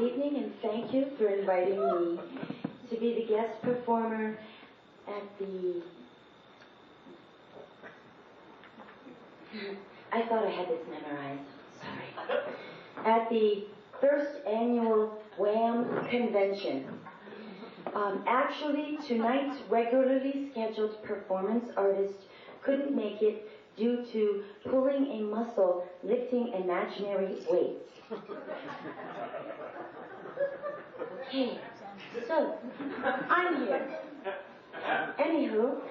evening, and thank you for inviting me to be the guest performer at the... I thought I had this memorized. Sorry. At the first annual Wham convention. Actually, tonight's regularly scheduled performance artist couldn't make it due to pulling a muscle lifting imaginary weights. Okay, so I'm here. Anywho,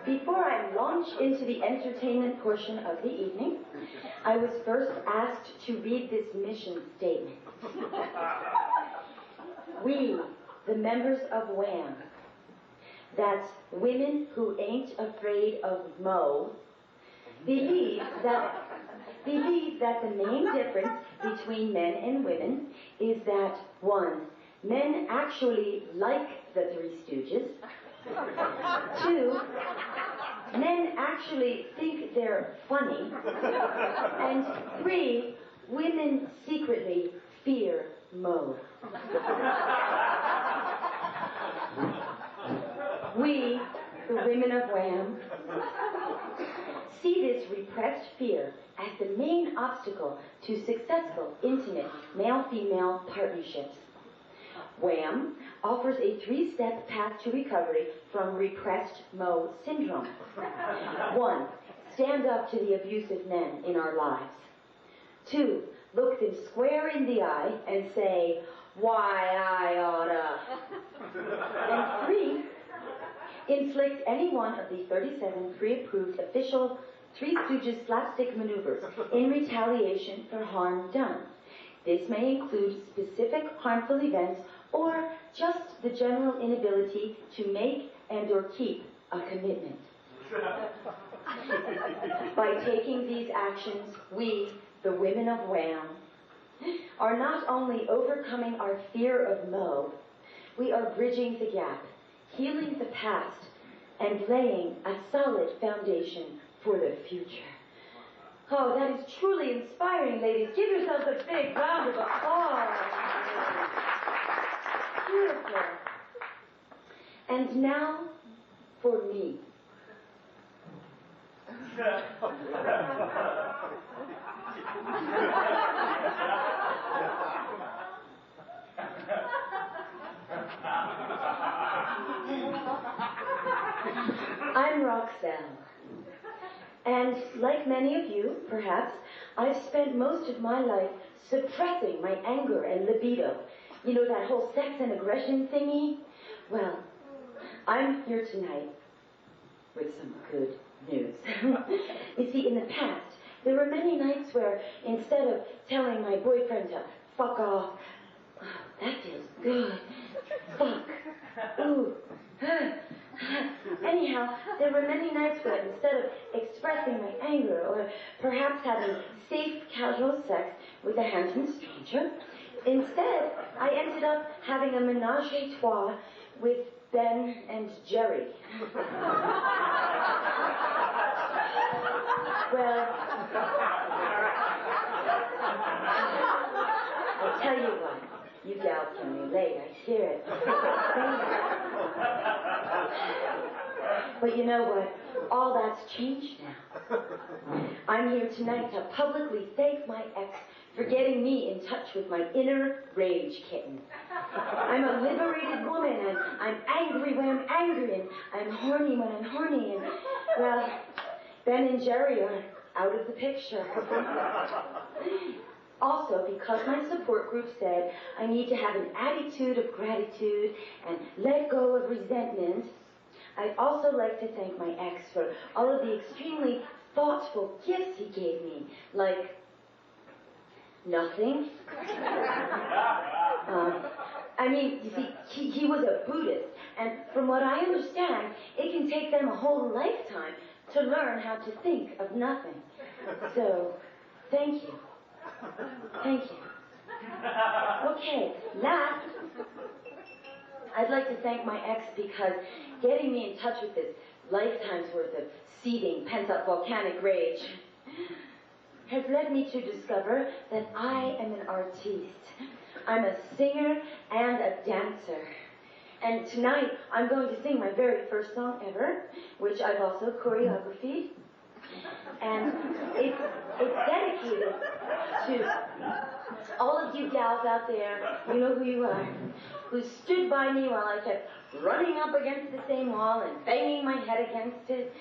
before I launch into the entertainment portion of the evening, I was first asked to read this mission statement. We, the members of Wham, that's women who ain't afraid of Mo, believe that the main difference between men and women is that, one, men actually like the Three Stooges. Two, men actually think they're funny. And three, women secretly fear Mo. We, the women of Wham, see this repressed fear as the main obstacle to successful, intimate, male-female partnerships. Wham offers a 3-step path to recovery from repressed Mo syndrome. 1, stand up to the abusive men in our lives. 2, look them square in the eye and say, why I oughta. And 3, inflict any one of the 37 pre-approved official Three Stooges slapstick maneuvers in retaliation for harm done. This may include specific harmful events or just the general inability to make and or keep a commitment. By taking these actions, we, the women of Wham, are not only overcoming our fear of Mo, we are bridging the gap, healing the past, and laying a solid foundation for the future. Oh, that is truly inspiring, ladies. Give yourselves a big round of applause. Beautiful. And now, for me. I'm Roxelle. And like many of you, perhaps, I've spent most of my life suppressing my anger and libido. You know, that whole sex and aggression thingy? Well, I'm here tonight with some good news. You see, in the past, there were many nights where instead of telling my boyfriend to fuck off, oh, that feels good, fuck, ooh, anyhow, there were many nights where instead of expressing my anger or perhaps having safe, casual sex with a handsome stranger, instead, I ended up having a menage a trois with Ben and Jerry. Well, I'll tell you what. You gals can relate, I hear it. But you know what? All that's changed now. I'm here tonight to publicly thank my ex for getting me in touch with my inner rage kitten. I'm a liberated woman, and I'm angry when I'm angry, and I'm horny when I'm horny, and, well, Ben and Jerry are out of the picture. Also, because my support group said I need to have an attitude of gratitude and let go of resentment, I'd also like to thank my ex for all of the extremely thoughtful gifts he gave me, like nothing. I mean, you see, he was a Buddhist, and from what I understand, it can take them a whole lifetime to learn how to think of nothing. So, thank you. Thank you. Okay, last, I'd like to thank my ex because getting me in touch with this lifetime's worth of seething, pent-up volcanic rage has led me to discover that I am an artiste. I'm a singer and a dancer. And tonight, I'm going to sing my very first song ever, which I've also choreographed. And it's dedicated to all of you gals out there, you know who you are, who stood by me while I kept running up against the same wall and banging my head against it.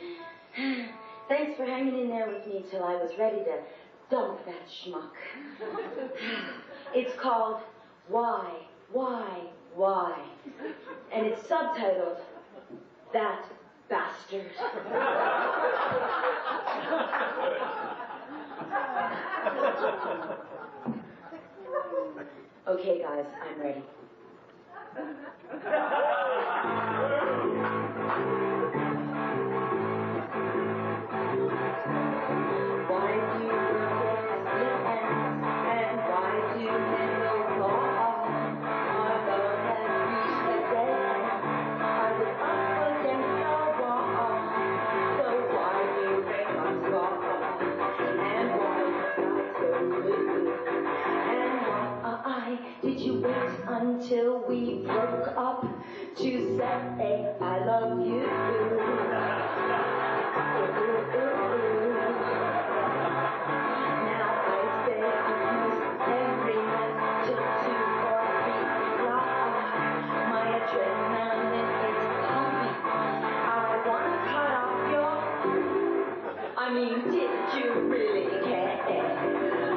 Thanks for hanging in there with me till I was ready to dump that schmuck. It's called Why? And it's subtitled, That Bastard. Okay, guys, I'm ready. Why do birds split ends, and why do men go wrong? Our love has reached a dead end. I was up against the wall. So why do raindrops fall? And why is the sky so blue? And why did you wait until we broke up to say I love you? Now I say I use every night till 2 or 3 o'clock. My adrenaline is pumping. I wanna cut off your... I mean, did you really care?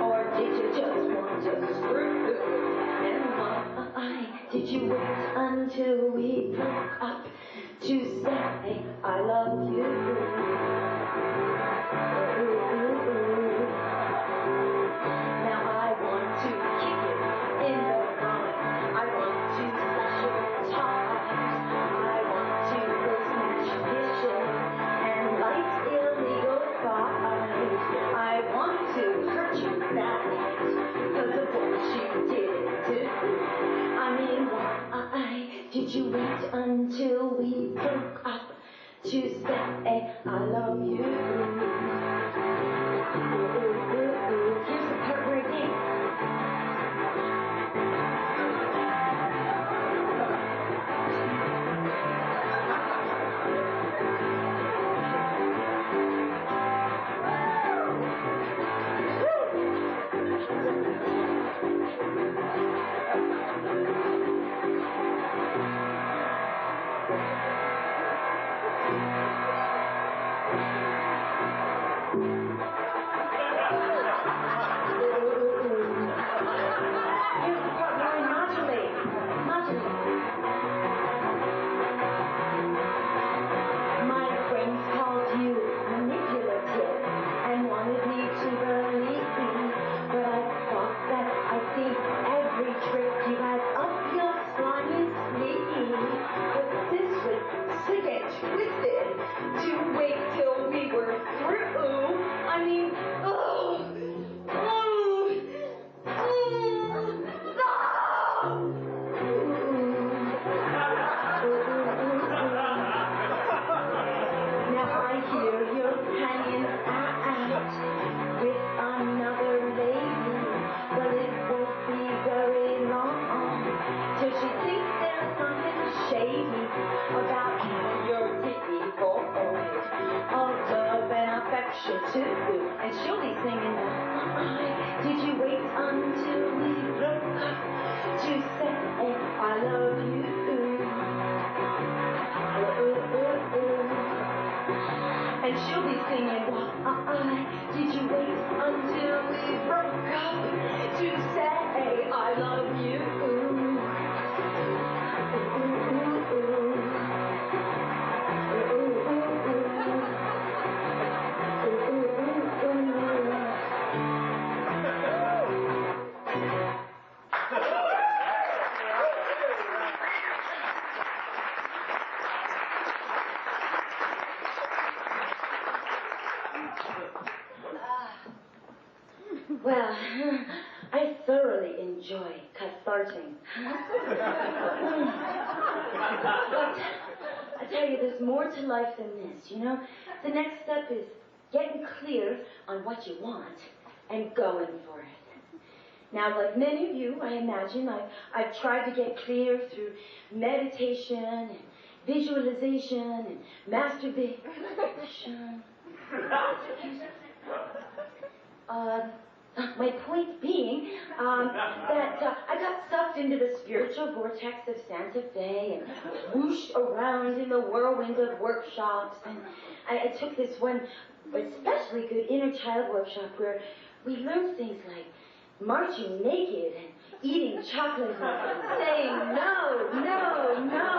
Or did you just want to screw? And why did you wait until we broke up to say I love you? Now I want to kick it in the groin. I want to slash your tires. I want to go smash dishes and light illegal fires. I want to hurt you bad because of what you did do. I mean, why did you wait until we broke up to say I love you? Here's the part where it came. And she'll be singing, did you wait until we broke up to say I love you? And she'll be singing, did you wait until we broke up to say I love you? Well, I thoroughly enjoy catharting. But I tell you, there's more to life than this, you know? The next step is getting clear on what you want and going for it. Now, like many of you, I imagine, I've tried to get clear through meditation and visualization and masturbation. My point being that I got sucked into the spiritual vortex of Santa Fe and whooshed around in the whirlwind of workshops. And I took this one especially good inner child workshop where we learned things like marching naked and eating chocolate and saying no, no, no.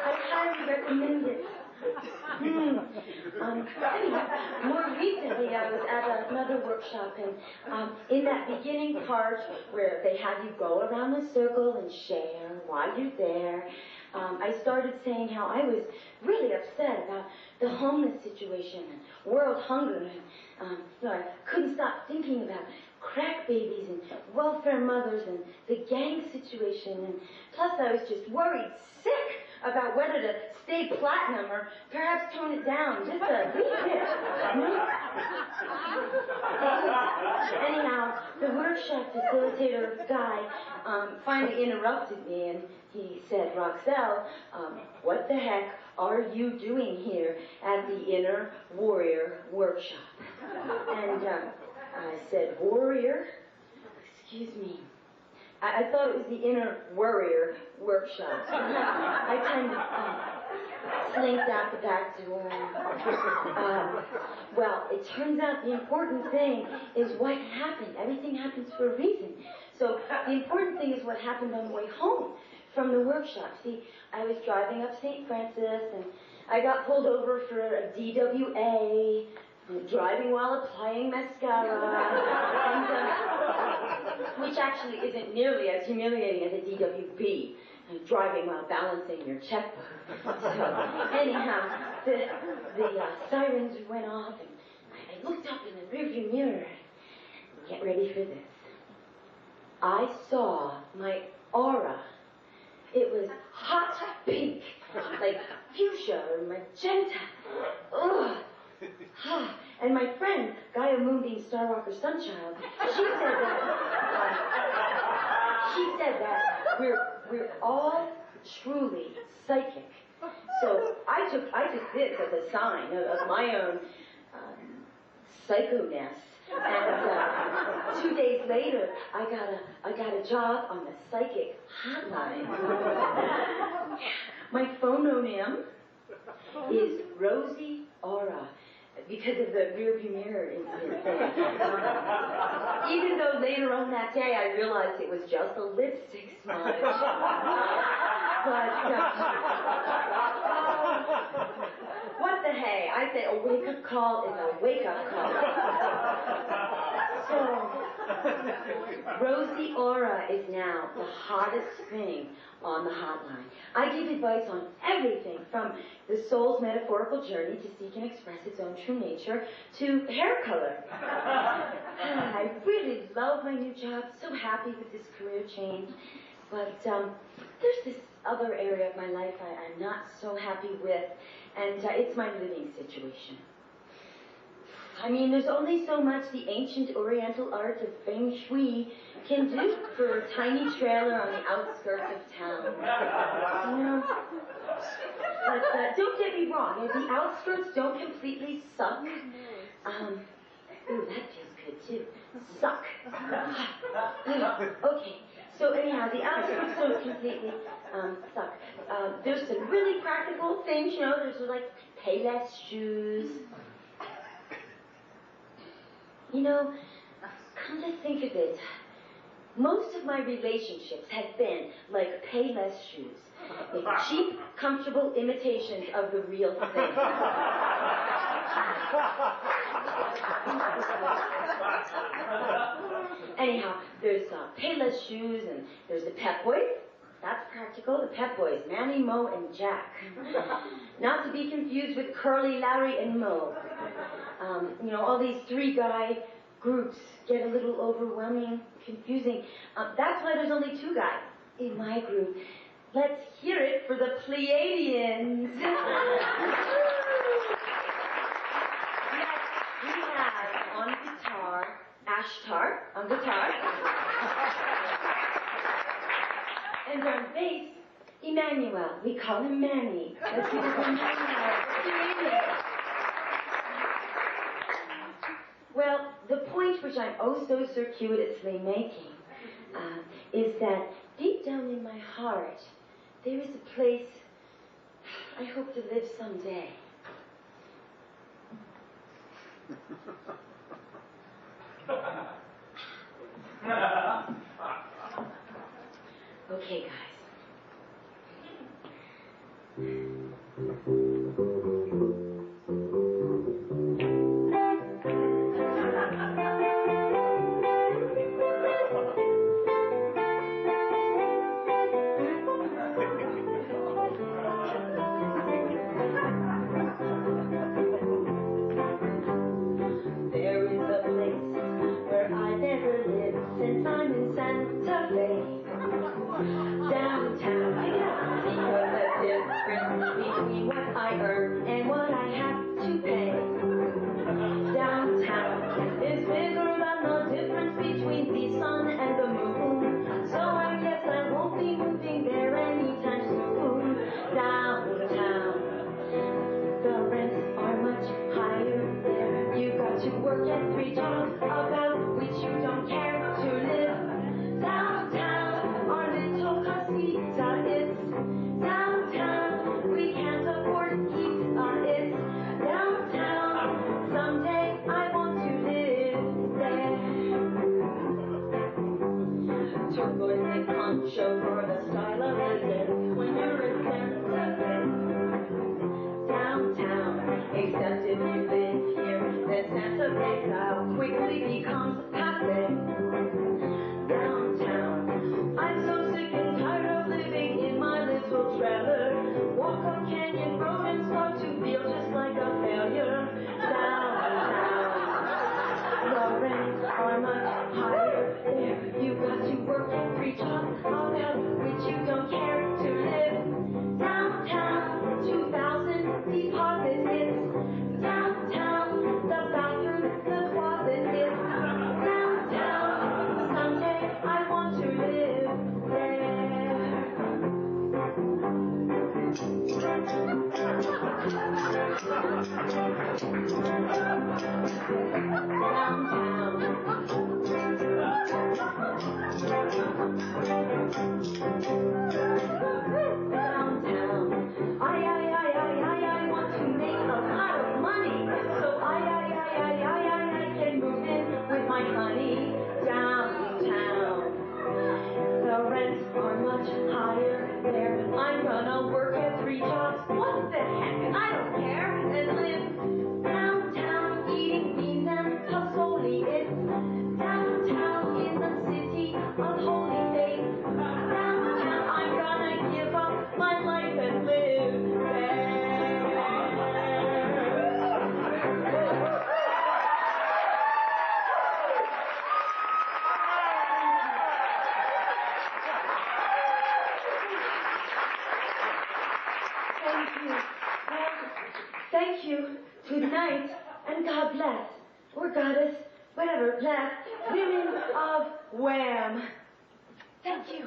I highly recommend it. More recently, I was at another workshop, and in that beginning part where they have you go around the circle and share while you're there, I started saying how I was really upset about the homeless situation and world hunger, and I couldn't stop thinking about crack babies and welfare mothers and the gang situation, and plus I was just worried sick about whether to stay platinum or perhaps tone it down just a wee bit. Anyhow, the workshop facilitator guy finally interrupted me, and he said, "Roxelle, what the heck are you doing here at the Inner Warrior Workshop?" And I said, "Warrior? Excuse me. I thought it was the Inner Warrior Workshop." I kind of slinked out the back door. Well, it turns out the important thing is what happened. Everything happens for a reason. So the important thing is what happened on the way home from the workshop. See, I was driving up St. Francis, and I got pulled over for a DWA, driving while applying mascara, and, which actually isn't nearly as humiliating as a DWB, driving while balancing your checkbook. So, anyhow, the sirens went off, and I looked up in the rearview mirror. Get ready for this. I saw my aura. It was hot pink, like fuchsia or magenta. Ugh. And my friend, Gaia Moonbeam Starwalker Sunchild, she said that we're all truly psychic. So I took this as a sign of my own psycho-ness. And 2 days later, I got a job on the psychic hotline. My phononym is Rosie Aura, because of the rearview mirror incident thing. Even though later on that day I realized it was just a lipstick smudge. But, what the hey? I say a wake-up call is a wake-up call. So, Rosie Aura is now the hottest thing on the hotline. I give advice on everything from the soul's metaphorical journey to seek and express its own true nature to hair color. I really love my new job, so happy with this career change. But there's this other area of my life I'm not so happy with, and it's my living situation. I mean, there's only so much the ancient Oriental art of Feng Shui can do for a tiny trailer on the outskirts of town. You know? But don't get me wrong, the outskirts don't completely suck. Ooh, that feels good too. Suck. Okay, so anyhow, the outskirts don't completely suck. There's some really practical things, you know, there's like Payless shoes. You know, come to think of it, most of my relationships have been like Payless shoes. Cheap, comfortable imitations of the real thing. Anyhow, there's Payless shoes, and there's the Pep Boys. That's practical. The Pep Boys, Manny, Mo, and Jack. Not to be confused with Curly, Larry, and Mo. You know, all these three-guy groups get a little overwhelming, confusing. That's why there's only two guys in my group. Let's hear it for the Pleiadians. Next, we have on guitar Ashtar on guitar. And on bass, Emmanuel. We call him Manny. That's his Emmanuel. Well, the point which I'm oh so circuitously making is that deep down in my heart, there is a place I hope to live someday. Okay, guys. There is a place where I never lived since I'm in Santa Fe. Downtown, because the difference between what I earn and what I have to pay. Downtown is bigger than the difference between the sun and the moon. So I guess I won't be moving there anytime soon. Downtown, the rents are much higher there. You got to work at 3 jobs about which you don't care to live. Downtown, our little casita is downtown. We can't afford heat. It's downtown. Someday I want to live there. Turquoise and poncho for the style of living when you're in Santa Fe. Downtown, except if you live here, then Santa Fe style quickly becomes passe. Downtown, I'm so sick and tired of living in my little trailer. Walk up Canyon Road and start to feel just like a failure. Downtown, the rents are much higher there. You got to work at 3 jobs about which you don't care to live. Downtown, 2,000 deposit is downtown. The bathroom, the closet is downtown. Someday I want to live there. Downtown, I want to make a lot of money, so I can move in with my honey. Downtown, the rents are much higher there. I'm gonna work at 3 jobs. What the heck? I don't care. And live downtown, eating beans and pozole. It's downtown in the city of holy faith. Downtown, I'm gonna give up my life and live there. Thank you. Well, thank you. Good night, and God bless, or goddess, whatever, bless, women of Wham. Thank you.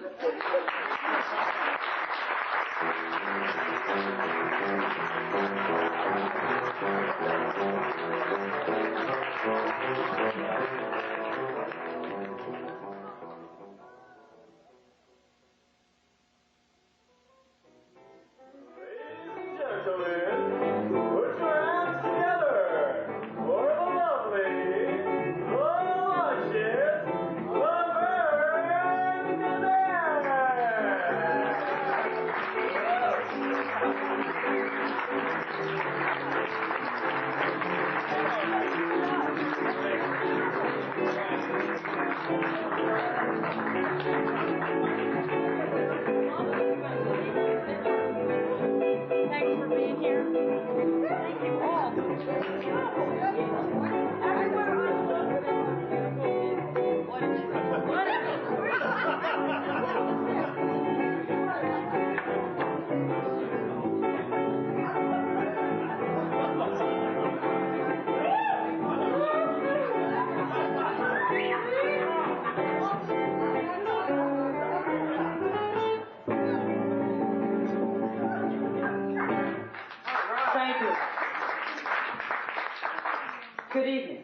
Good evening,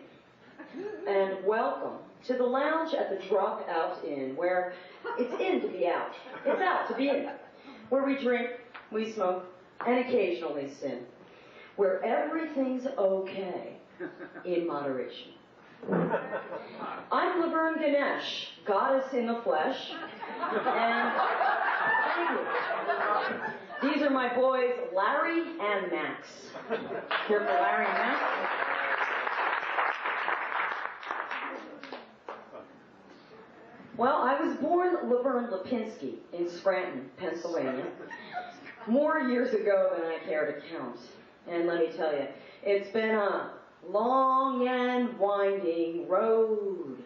and welcome to the lounge at the Dropout Inn, where it's in to be out. It's out to be in. Where we drink, we smoke, and occasionally sin. Where everything's okay, in moderation. I'm Laverne Ganesh, goddess in the flesh, and thank you. These are my boys, Larry and Max. Here for Larry and Max. Well, I was born Laverne Lipinski in Scranton, Pennsylvania, more years ago than I care to count. And let me tell you, it's been a long and winding road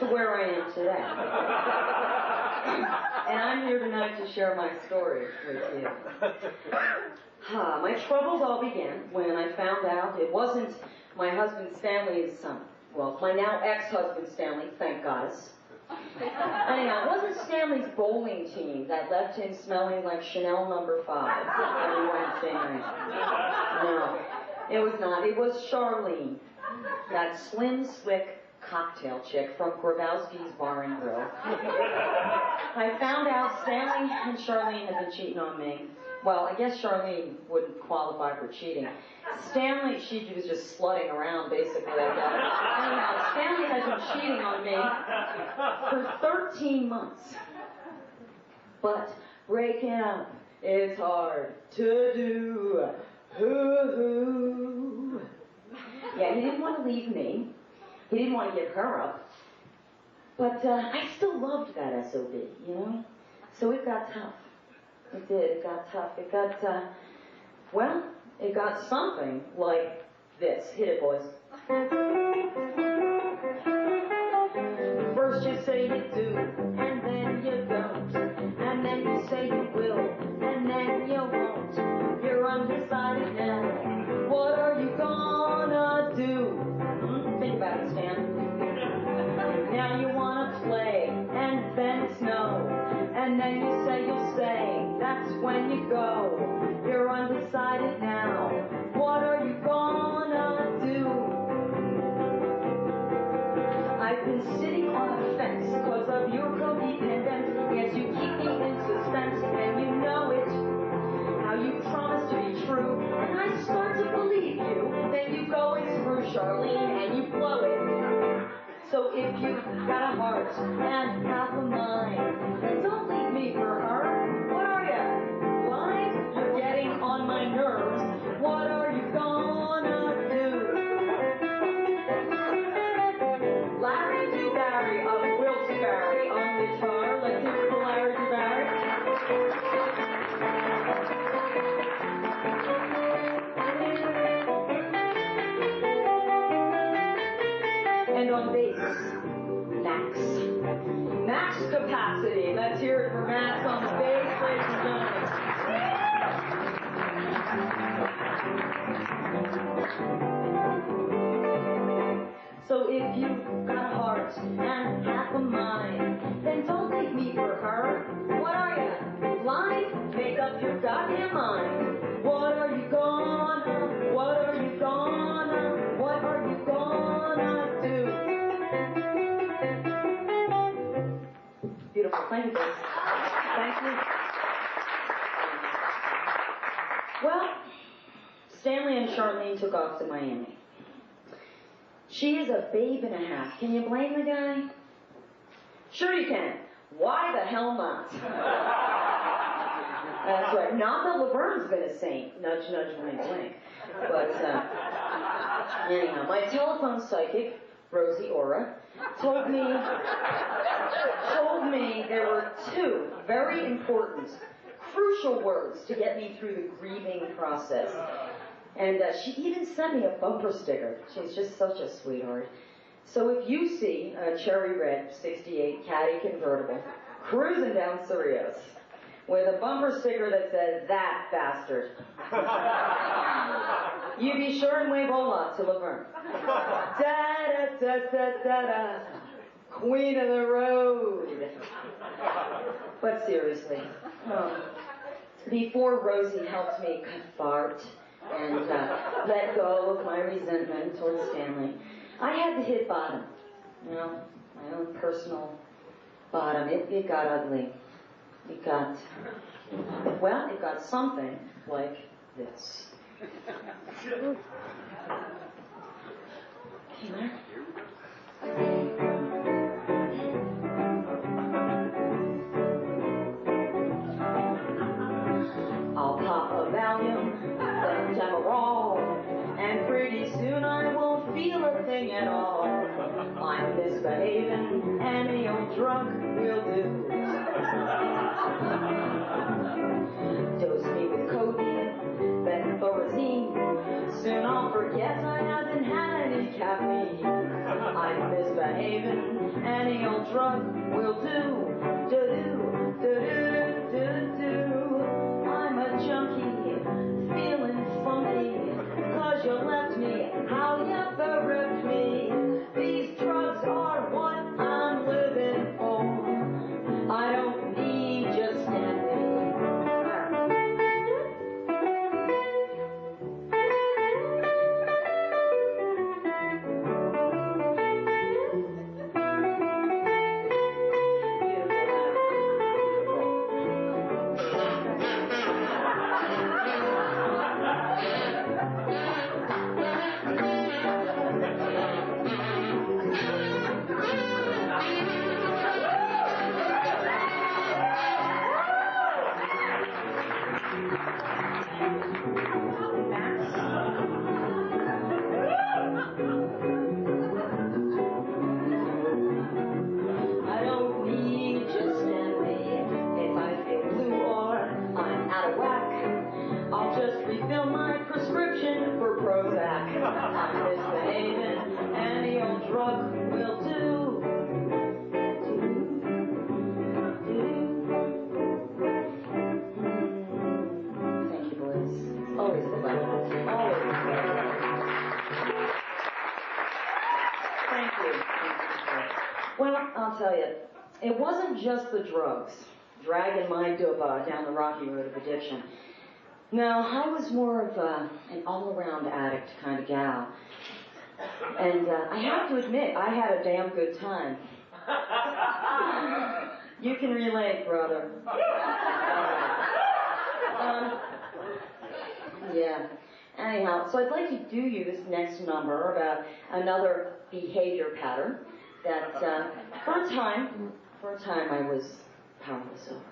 to where I am today. And I'm here tonight to share my story with you. My troubles all began when I found out it wasn't my husband Stanley's my now ex-husband Stanley, thank goddess. Anyhow, it wasn't Stanley's bowling team that left him smelling like Chanel No. 5 every Wednesday night. No, it was not. It was Charlene, that slim, slick cocktail chick from Grabowski's Bar and Grill. I found out Stanley and Charlene had been cheating on me. Well, I guess Charlene wouldn't qualify for cheating. Stanley, she was just slutting around, basically. Anyhow, Stanley had been cheating on me for 13 months. But breaking up is hard to do. Hoo-hoo. Yeah, he didn't want to leave me. He didn't want to give her up. But I still loved that SOB, you know? So it got tough. It did. It got tough. It got, it got something like this. Hit it, boys. First you say you do, and then you don't. And then you say you will, and then you won't. You're undecided now. What are you gonna do? Think about it, Stan. Now you wanna play, and then it's no. And then you say you'll stay. That's when you go. You're undecided now. What are you gonna do? I've been sitting on a fence because of your codependence. Yes, you keep me in suspense, and you know it. How you promise to be true, and I start to believe you. Then you go and screw Charlene, and you blow it. So if you've got a heart and half a mind, then don't leave me for her. What are you? Blind? You're getting on my nerves. What are you gonna do? Larry DeBarry of Wilkes-Barre on guitar. Let's hear it for Larry DeBarry. And on bass, Max. Max capacity. Let's hear it for Max on the bass, ladies and gentlemen. So if you've got a heart and half a mind, then don't leave me for her. What are you? Blind? Make up your goddamn mind. What are you gonna? What are you gonna? What are you gonna do? Beautiful. Thank you, guys. Thank you. Well, Stanley and Charlene took off to Miami. She is a babe and a half. Can you blame the guy? Sure you can. Why the hell not? That's right. Not that Laverne's been a saint. Nudge, nudge, wink, wink. But, anyhow, my telephone psychic, Rosie Ora, told me there were two very important, crucial words to get me through the grieving process. And she even sent me a bumper sticker. She's just such a sweetheart. So if you see a cherry red 68 Caddy convertible cruising down Cerritos with a bumper sticker that says, "That bastard," you be sure and wave hola to Laverne. Da-da-da-da-da-da. Queen of the road. But seriously, before Rosie helped me cathartic, and let go of my resentment towards Stanley. I had to hit bottom, you know, my own personal bottom. It got ugly. It got something like this. Hey, Mark. I'll pop a Valium, then Demerol, and pretty soon I won't feel a thing at all. I'm misbehaving, any old drug will do. Dose me with codeine, then Thorazine. Soon I'll forget I haven't had any caffeine. I'm misbehaving, any old drug will do. Do-do, do-do, do-do. I'm a junkie, feeling funky, 'cause you left me, how you bereft me. These drugs are what I'm living for. I don't need just Stanley. I'll tell you, it wasn't just the drugs dragging my dubba down the rocky road of addiction. No, I was more of an all-around addict kind of gal. And I have to admit, I had a damn good time. You can relate, brother. Yeah. Anyhow, so I'd like to do you this next number about another behavior pattern that for a time I was powerless over.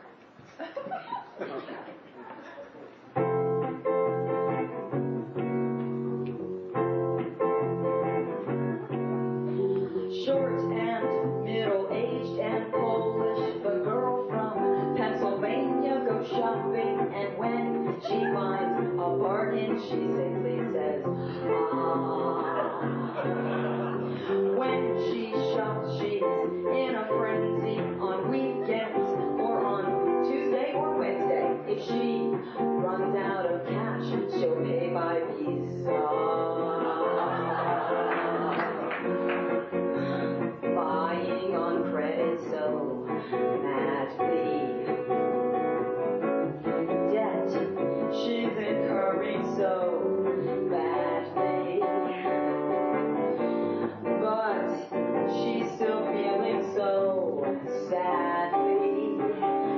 Short and middle-aged and Polish, the girl from Pennsylvania goes shopping, and when she finds a bargain, she simply says, ah. When she shops, she's in a frenzy on weekends or on Tuesday or Wednesday. If she runs out of cash, she'll pay by Visa. Buying on credit so madly. Debt she's incurring so badly. But she's still feeling so sadly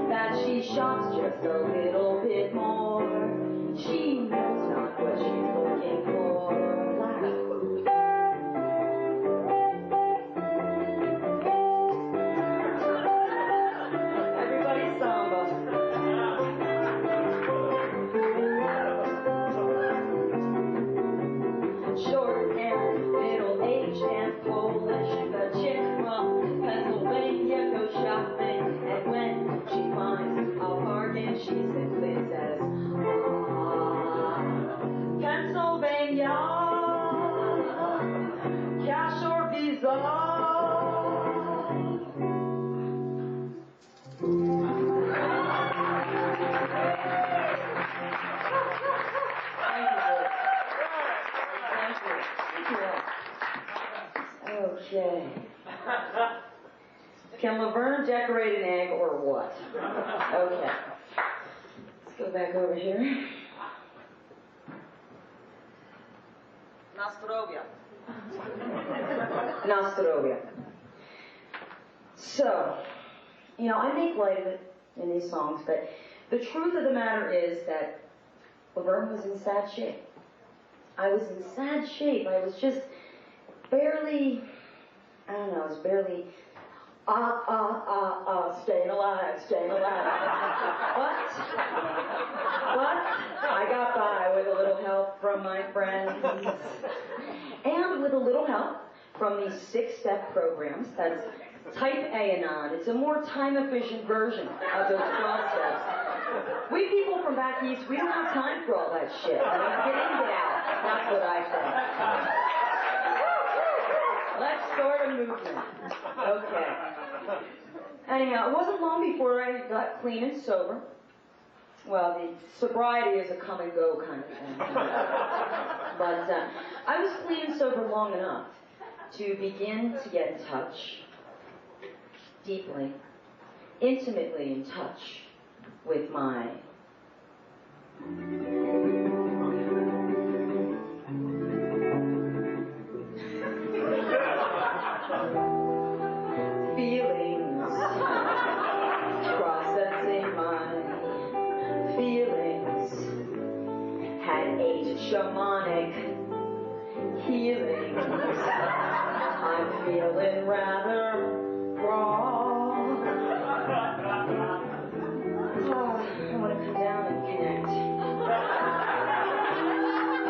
that she shops just a little bit more. She knows not what she's looking for. Everybody samba. Short and middle-aged and Polish, the chick from Pennsylvania goes shopping, and when she finds a bargain, she simply says, ah, Pennsylvania, cash or Visa. Okay. Can Laverne decorate an egg or what? Okay. Let's go back over here. Nastarovia. Nastarovia. So, I make light of it in these songs, but the truth of the matter is that Laverne was in sad shape. I was in sad shape. I was just barely, I was barely, staying alive. But I got by with a little help from my friends. And with a little help from these 6-step programs. That's Type A-Anon. It's a more time-efficient version of those 12 steps. We people from back east, we don't have time for all that shit. I mean, get in, get out. That's what I say. Let's start a movement. Okay. Anyhow, it wasn't long before I got clean and sober. Well, the sobriety is a come and go kind of thing. But I was clean and sober long enough to begin to get in touch, deeply, intimately in touch with my feelings, processing my feelings, had 8 shamanic healings. I'm feeling rather raw. I want to come down and connect.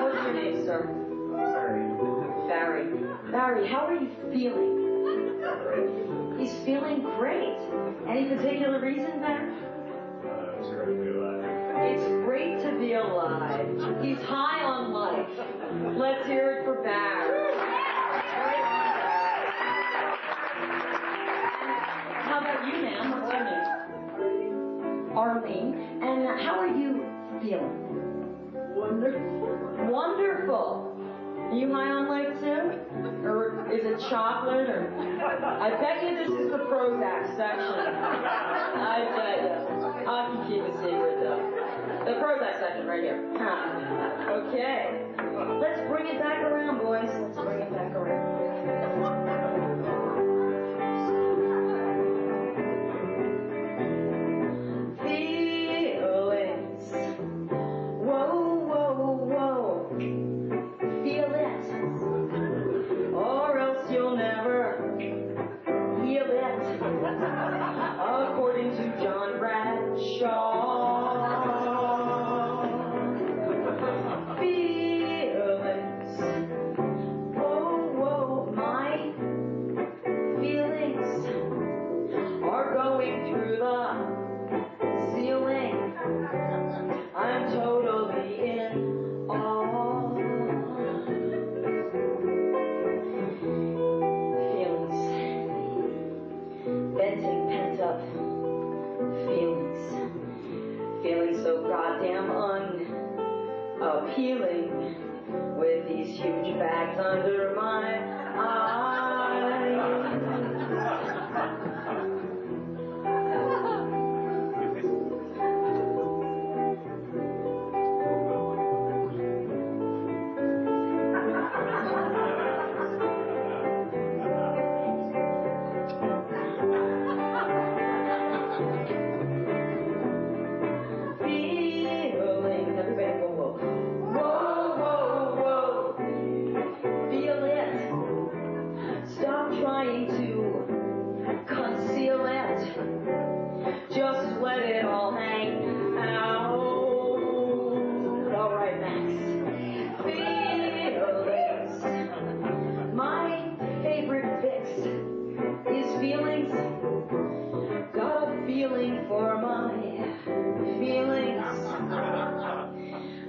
What's your name, sir? Barry. Barry, how are you feeling? He's feeling great. Any particular reason, Barry? It's great to be alive. He's high on life. Let's hear it for Barry. How about you, ma'am? What's your name? Arlene. And how are you feeling? Wonderful. Wonderful. Are you high on life too? Or is it chocolate? Or I bet you this is the Prozac section. I bet you. I can keep a secret though. The Prozac section right here. Okay. Let's bring it back around, boys. Let's bring it back around. According to John Bradshaw, feelings, my feelings are going through the ceiling. I'm totally in awe. Feelings, venting pent up feelings, feeling so goddamn unappealing with these huge bags under my eyes.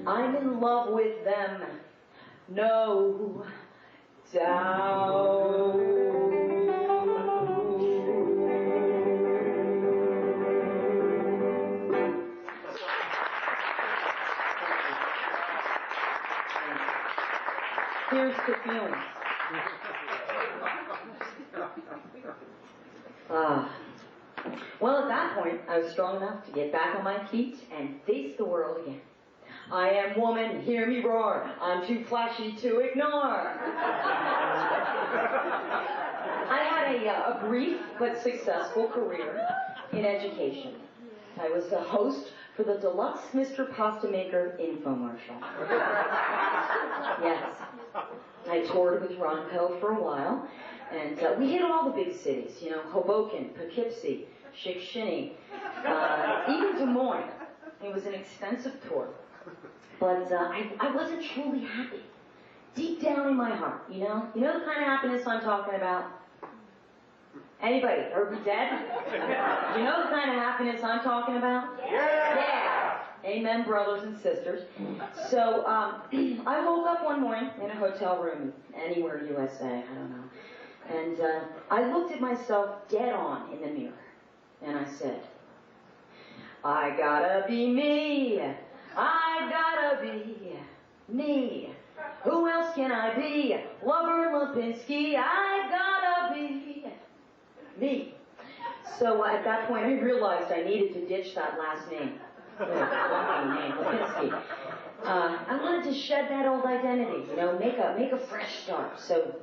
I'm in love with them, no doubt. Here's the feelings. Well, at that point, I was strong enough to get back on my feet and face the world again. I am woman, hear me roar. I'm too flashy to ignore. I had a brief but successful career in education. I was the host for the deluxe Mr. Pasta Maker infomercial. Yes. I toured with Ronco for a while, and we hit all the big cities, you know, Hoboken, Poughkeepsie, Chick-Shinny, even Des Moines. It was an extensive tour. But I wasn't truly happy. Deep down in my heart, you know? You know the kind of happiness I'm talking about? Anybody? Are we dead? You know the kind of happiness I'm talking about? Yeah! Amen, brothers and sisters. So, I woke up one morning in a hotel room, anywhere USA, I don't know. And I looked at myself dead on in the mirror. And I said, I gotta be me. I gotta be me. Who else can I be? Laverne Lipinski. I gotta be me. So at that point, I realized I needed to ditch that last name. Lipinski. I wanted to shed that old identity, you know, make a fresh start. So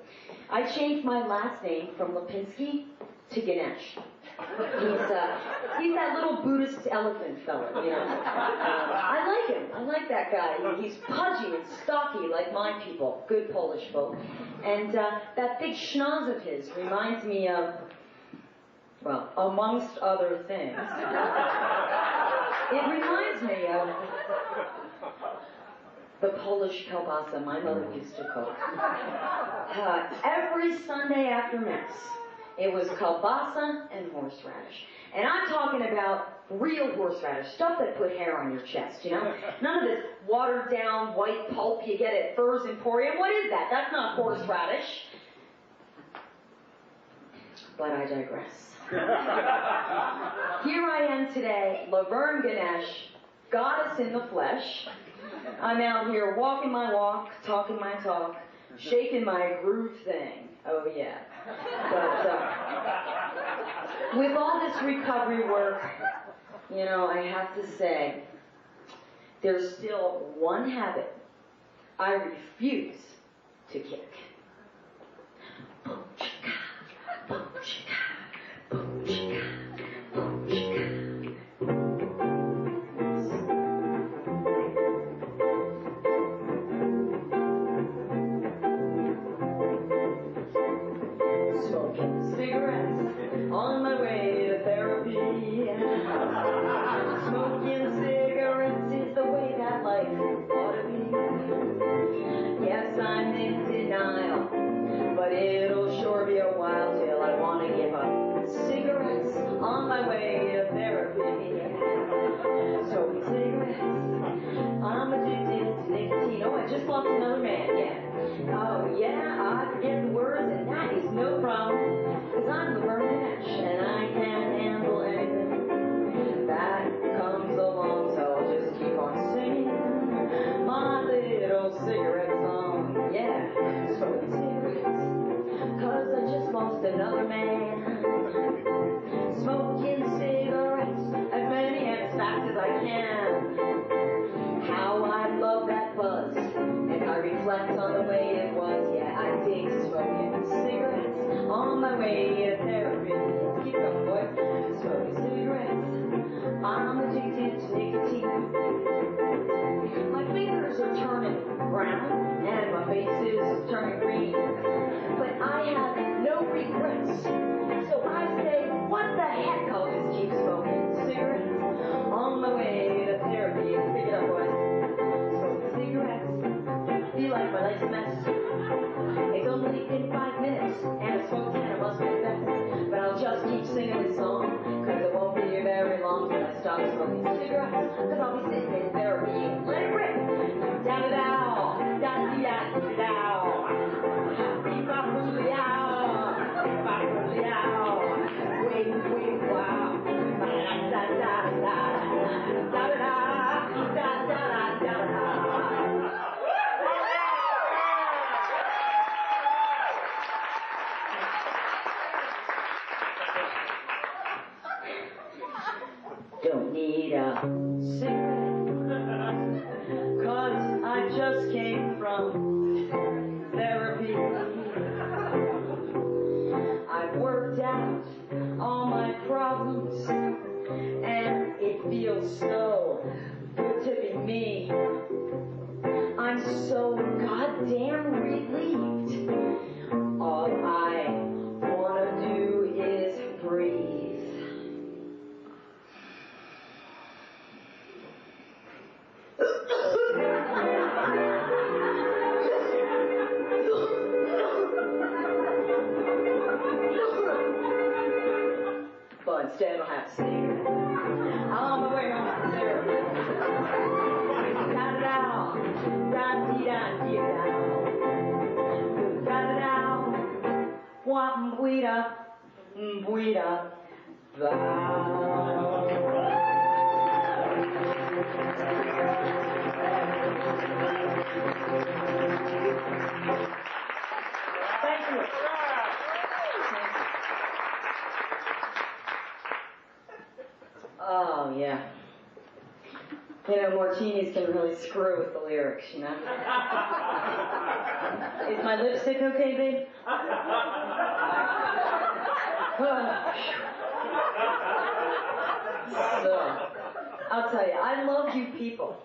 I changed my last name from Lipinski to Ganesh. He's that little Buddhist elephant fella, you know. I like him. I like that guy. He's pudgy and stocky like my people, good Polish folk. And that big schnoz of his reminds me of, well, amongst other things, it reminds me of the Polish kielbasa my mother used to cook. Every Sunday after Mass, it was kielbasa and horseradish. And I'm talking about real horseradish, stuff that put hair on your chest, you know? None of this watered-down white pulp you get at Furs Emporium. What is that? That's not horseradish. But I digress. Here I am today, Laverne Ganesh, goddess in the flesh. I'm out here walking my walk, talking my talk, shaking my groove thing. Oh, yeah. But with all this recovery work, you know, I have to say, there's still one habit I refuse to kick. Boom, chicka, boom, chicka, boom, chicka, boom, chicka. On my way to therapy. Smoking cigarettes is the way that life ought to be. Yes, I'm in denial, but it'll sure be a while till I want to give up cigarettes on my way to therapy. Smoking cigarettes, I'm addicted to nicotine. Oh, I just lost another man, yeah. Oh, yeah, I forget the words, and that is no problem. Cause I'm the Ganesh, and I can't handle anything that comes along, so I'll just keep on singing my little cigarette song, yeah, smoking cigarettes, cause I just lost another man, smoking cigarettes, as many and as fast as I can, how I love that buzz, and I reflect on the way it was, yeah, I dig smoking cigarettes. On my way to therapy, keep going, boy. Smoking cigarettes, I'm addicted to nicotine. My fingers are turning brown, and my face is turning green. But I have no regrets, so I say, what the heck, I'll just keep smoking cigarettes. On my way to therapy, pick it up, boys. Smoking cigarettes, feel like my life's a mess. It's only been 5 minutes, and I smoked 10, I must confess. But I'll just keep singing this song, cause it won't be very long till I stop smoking cigarettes. Cause I'll be sitting in therapy, let it rip. Da-da-dow, da-dee-da-dee-dow. Beep-bop-boom-de-ow, beep-bop-boom-de-ow. Wait, wait, wow. Da-da-da-da-da, da-da-da, da-da-da-da-da. Don't need a cigarette, worked out all my problems, and it feels so good to be me. I'm so goddamn relieved. All I wanna do is breathe. But instead I'll have to sing. On my way home from there. Da-da-da, da-dee-da-dee-da. Da-da-da, wah-mbweeda, mbweeda, ba. Thank you. Oh, yeah. You know, martinis can really screw with the lyrics, you know? Is my lipstick okay, babe? So, I'll tell you, I love you people.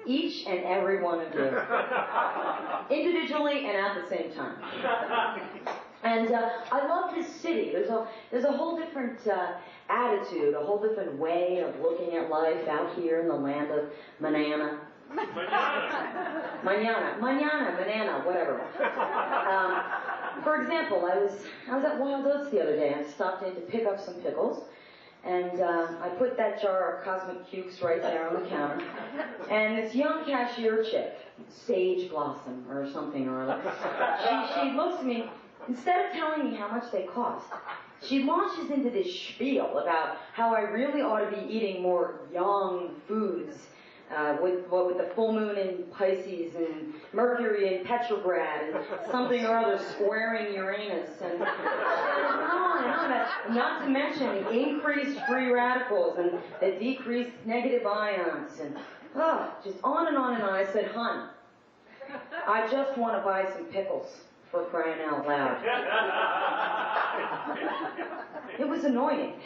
Each and every one of you. Individually and at the same time. And I love this city. There's a whole different attitude, a whole different way of looking at life out here in the land of manana. Manana, whatever. For example, I was at Wild Oats the other day. I stopped in to pick up some pickles. And I put that jar of Cosmic Cukes right there on the counter. And this young cashier chick, Sage Blossom or something or other, she looks at me, instead of telling me how much they cost, she launches into this spiel about how I really ought to be eating more young foods, with the full moon in Pisces and Mercury in Petrograd and something or other squaring Uranus and not to mention the increased free radicals and the decreased negative ions and just on and on and on. I said, "Hun, I just want to buy some pickles, for crying out loud." It was annoying,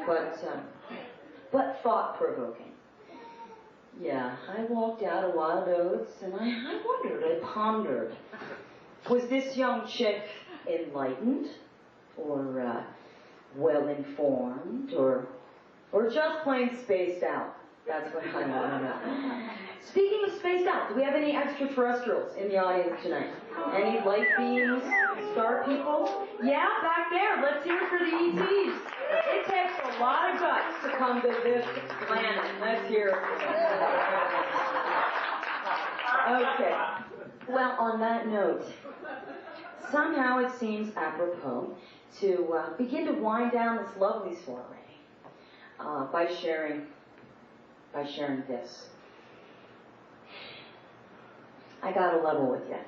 but thought-provoking. Yeah, I walked out of Wild Oats and I wondered, I pondered, was this young chick enlightened or well-informed or just plain spaced out? That's what I want to know. Speaking of spaced out, do we have any extraterrestrials in the audience tonight? Any light beings, star people? Yeah, back there. Let's hear it for the ETs. It takes a lot of guts to come to this planet. Let's hear it. Okay. Well, on that note, somehow it seems apropos to begin to wind down this lovely soiree by sharing this. I gotta level with you.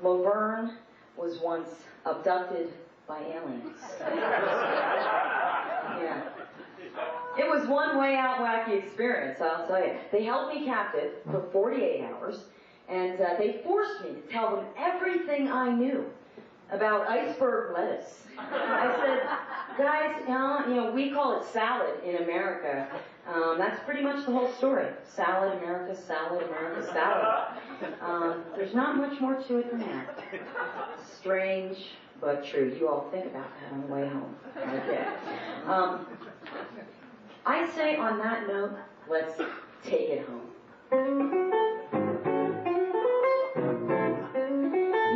Laverne was once abducted by aliens. Yeah. It was one way out wacky experience, I'll tell you. They held me captive for 48 hours, and they forced me to tell them everything I knew about iceberg lettuce. I said, guys, we call it salad in America. That's pretty much the whole story. Salad, America, salad, America, salad. There's not much more to it than that. Strange, but true. You all think about that on the way home. Okay. I'd say on that note, let's take it home.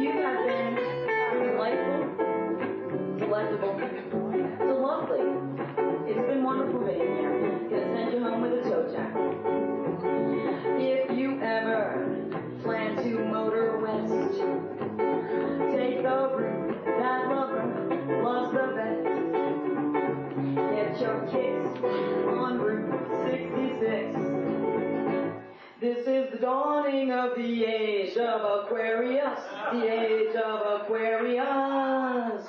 You have been delightful, delectable, lovely. It's been wonderful being here. Gonna send you home with a toe tag. If you ever plan to motor west, take the route that Laverne loves the best. Get your kicks on Route 66. This is the dawning of the age of Aquarius, the age of Aquarius.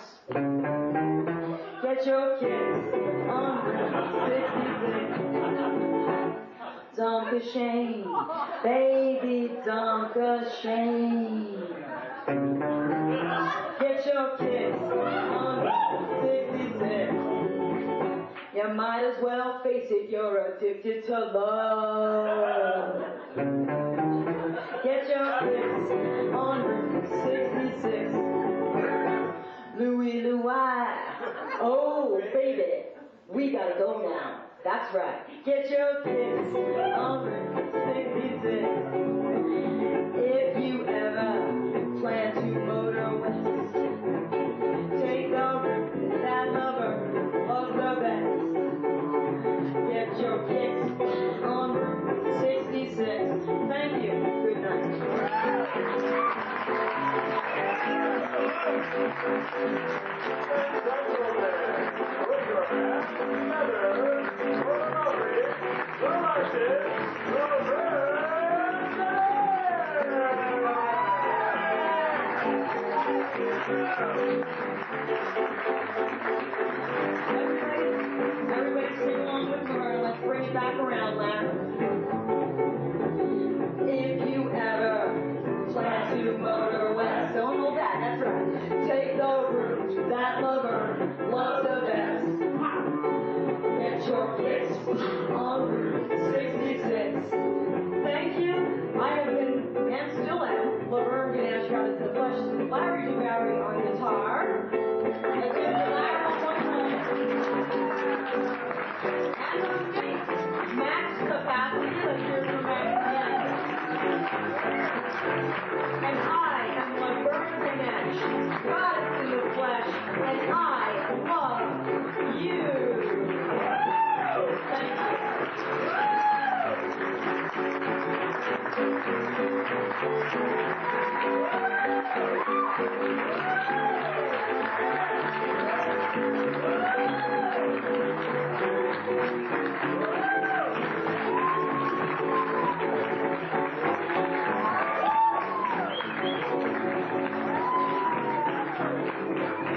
Get your kicks on Route 66. Don't be ashamed, baby, don't be ashamed. Get your kicks on You might as well face it, you're addicted to love. Get your fix on Route 66. Louis Louis. Oh, baby, we gotta go now. That's right. Get your fix on Route 66. If you ever plan to motor west, take the route that lover loves the best. Get your kicks on Route 66. Thank you. Good night. Everybody sing along with her. Let's bring it back around, Laverne. If you ever plan to motor west, don't hold that, that's right. Take the route that Laverne loves the best. Get your kicks on Route 66. Thank you. I have been, and still am, Laverne Ganesh, got the flesh and Larry DeBarry on guitar. Let's give it to Larry one more time. And on bass, max capacity. Let's hear it from Max again. And I am Laverne Ganesh, goddess in the flesh, and I love you. Thank you.